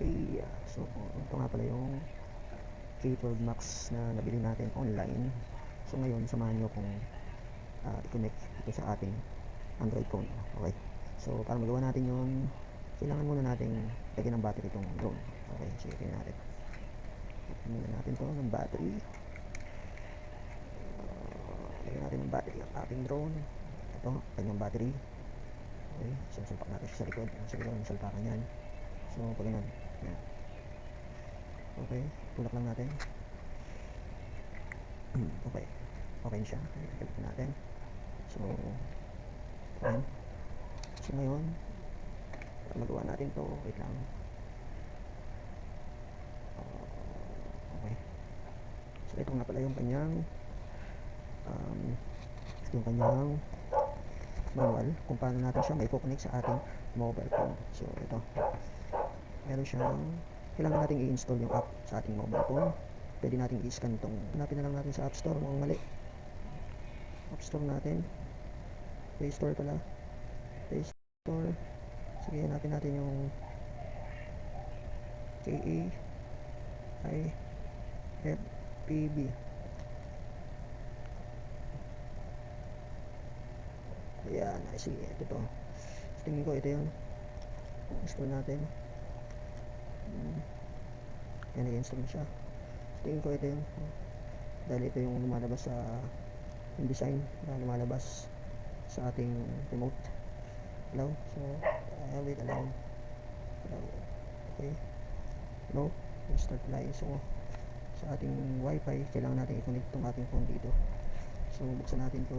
Okay, so ito nga pala yung K12 Max na nabili natin online. So ngayon, samahan nyo kung i-connect ito sa ating Android phone. Okay, so para magawa natin yun, kailangan muna nating lagyan ng battery itong drone. Okay, so tingnan natin. Lagyan muna natin to ng battery. Lagyan natin ng battery ang ating drone. Ito, kanyang battery. Okay, so sulpak natin sa likod. Sa likod ng salpakan yan. So pag ganun, yan. Okay, tulak lang natin. Okay, okay siya. Balik natin. So, yan. So ngayon, para magawa natin to, wait lang. Okay. So ito nga pala yung kanyang manual kung paano natin siya may connect sa ating mobile phone. So ito, meron siyang, kailangan natin i-install yung app sa ating mobile phone. Pwede natin i-scan itong, hanapin na lang natin sa App Store, mukhang mali. App Store natin, Play Store pala, Play Store. Sige, hanapin natin yung KAIFPB. Ayan, sige, ito to. Tingin ko ito yun. Install natin. Yan, nag-install na siya. Tingin ko ito yun. Dahil ito yung lumalabas sa yung design na lumalabas sa ating remote. Hello? So, wait, allow. Okay. Hello? Start line. So, sa ating wifi, kailangan natin i-connect itong ating phone dito. So, buksan natin ito.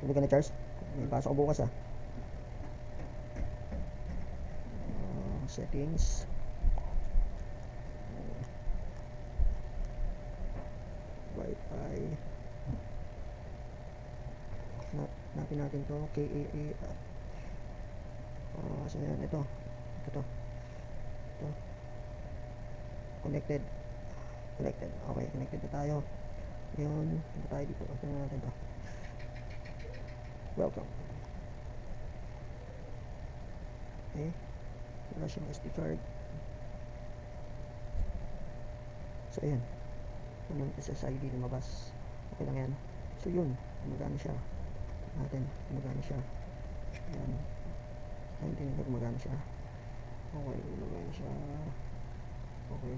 Hindi ka na-charge? May pasok ko bukas settings. Wi-Fi. Hanapin natin to. KAA. So yan, ito. Connected. Okay, connected na tayo. Ngayon, punta tayo dito. Tingnan natin to. Welcome. Okay. Wala siyang SD card. So ayan, anong SSID lumabas. Okay lang yan. So yun, gumagana siya. Gumagana siya. Ayan, tingnan ko gumagana siya. Okay, gumagana siya. Okay,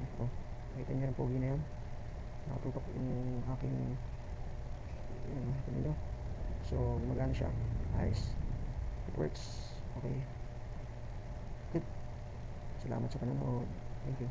nakita niyo yung pogi na yan. Nakatutok yung aking ito. So gumagana siya. Nice, it works. Okay, good. Salamat sa panonood. Thank you.